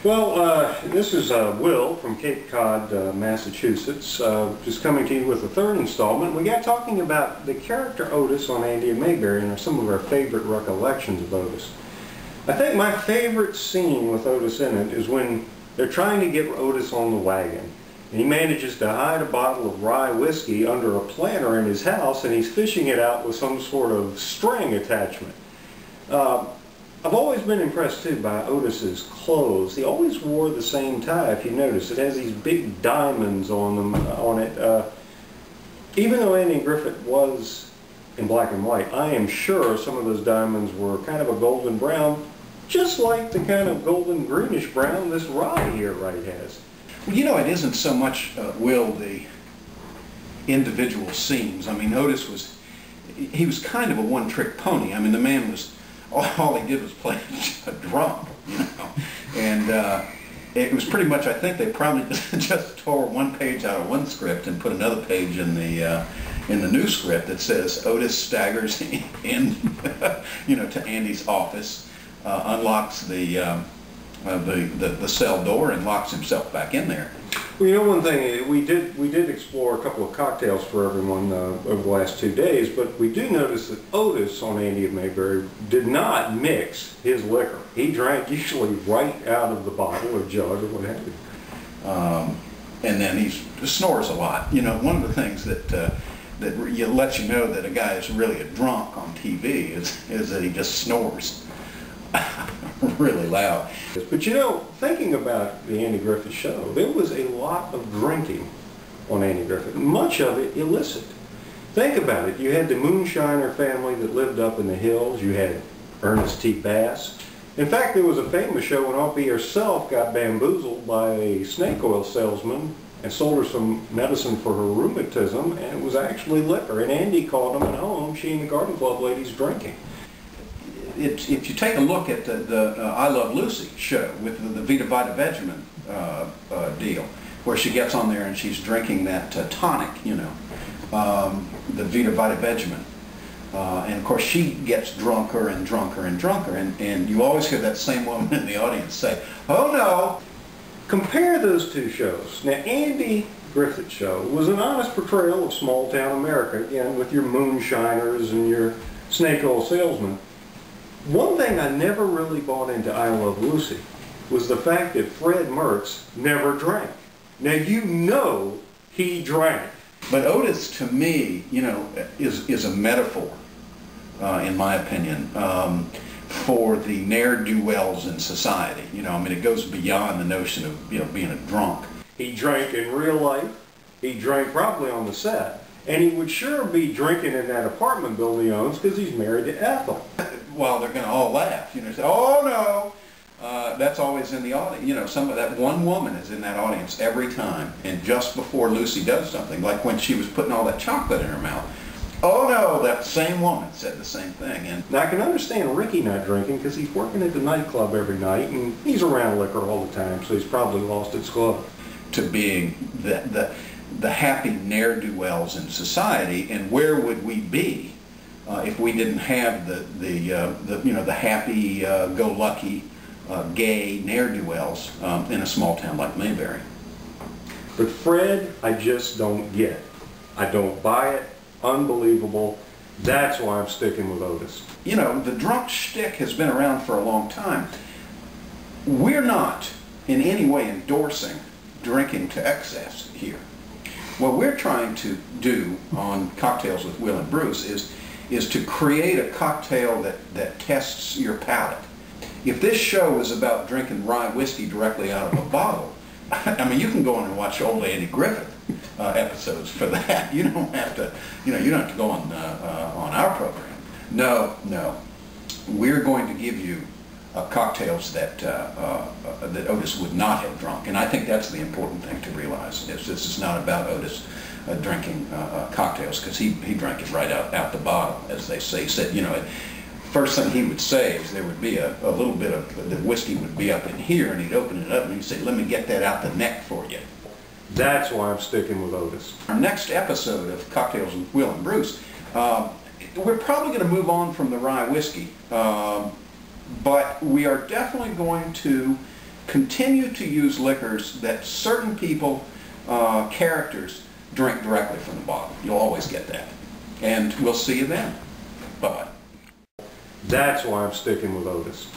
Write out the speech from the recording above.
Well, this is Will from Cape Cod, Massachusetts, just coming to you with the third installment. We got talking about the character Otis on Andy and Mayberry and some of our favorite recollections of Otis. I think my favorite scene with Otis in it is when they're trying to get Otis on the wagon. And he manages to hide a bottle of rye whiskey under a planter in his house, and he's fishing it out with some sort of string attachment. I've always been impressed too by Otis's clothes. He always wore the same tie, if you notice. It has these big diamonds on it. Even though Andy Griffith was in black and white, I am sure some of those diamonds were kind of a golden brown, just like the kind of golden greenish brown this rye here right has. Well, you know, it isn't so much, Will, the individual scenes. I mean, Otis he was kind of a one-trick pony. I mean, the man was, all he did was play a drum, you know. And it was pretty much, I think they probably just tore one page out of one script and put another page in the new script that says Otis staggers in, you know, to Andy's office, unlocks the cell door and locks himself back in there. Well, you know, one thing, we did explore a couple of cocktails for everyone over the last 2 days, but we do notice that Otis on Andy and Mayberry did not mix his liquor. He drank usually right out of the bottle or jug or what have you. And then he snores a lot. You know, one of the things that lets you know that a guy is really a drunk on TV is that he just snores really loud. But you know, thinking about the Andy Griffith show, there was a lot of drinking on Andy Griffith, much of it illicit. Think about it. You had the Moonshiner family that lived up in the hills. You had Ernest T. Bass. In fact, there was a famous show when Opie herself got bamboozled by a snake oil salesman and sold her some medicine for her rheumatism, and it was actually liquor. And Andy called them at home, she and the Garden Club ladies drinking. If you take a look at the I Love Lucy show with the Vita Vita Vegemin deal, where she gets on there and she's drinking that tonic, you know, the Vita Vita Vegemin. And of course she gets drunker and drunker and drunker, and you always hear that same woman in the audience say, "Oh no!" Compare those two shows. Now, Andy Griffith's show was an honest portrayal of small town America, again, with your moonshiners and your snake oil salesmen. One thing I never really bought into I Love Lucy was the fact that Fred Mertz never drank. Now, you know he drank. But Otis, to me, you know, is a metaphor, in my opinion, for the ne'er-do-wells in society. You know, I mean, it goes beyond the notion of, you know, being a drunk. He drank in real life. He drank probably on the set. And he would sure be drinking in that apartment building he owns because he's married to Ethel. Well, they're going to all laugh, you know, say, "Oh no!" That's always in the audience. You know, that one woman is in that audience every time. And just before Lucy does something, like when she was putting all that chocolate in her mouth, "Oh no!" That same woman said the same thing. And now I can understand Ricky not drinking because he's working at the nightclub every night and he's around liquor all the time, so he's probably lost his club. To being the happy ne'er-do-wells in society, and where would we be if we didn't have the happy-go-lucky gay ne'er-do-wells in a small town like Mayberry? But Fred, I just don't get. I don't buy it. Unbelievable. That's why I'm sticking with Otis. You know, the drunk shtick has been around for a long time. We're not in any way endorsing drinking to excess here. What we're trying to do on Cocktails with Will and Bruce is to create a cocktail that tests your palate. If this show is about drinking rye whiskey directly out of a bottle, I mean, you can go on and watch old Andy Griffith episodes for that. You don't have to, you know, you don't have to go on our program. No, we're going to give you cocktails that Otis would not have drunk, and I think that's the important thing to realize. This is not about Otis drinking cocktails, because he drank it right out the bottle, as they say. He said, you know, first thing he would say is there would be a little bit of the whiskey would be up in here, and he'd open it up and he'd say, "Let me get that out the neck for you." That's why I'm sticking with Otis. Our next episode of Cocktails with Will and Bruce, we're probably going to move on from the rye whiskey. But we are definitely going to continue to use liquors that certain people, characters, drink directly from the bottle. You'll always get that. And we'll see you then. Bye-bye. That's why I'm sticking with Otis.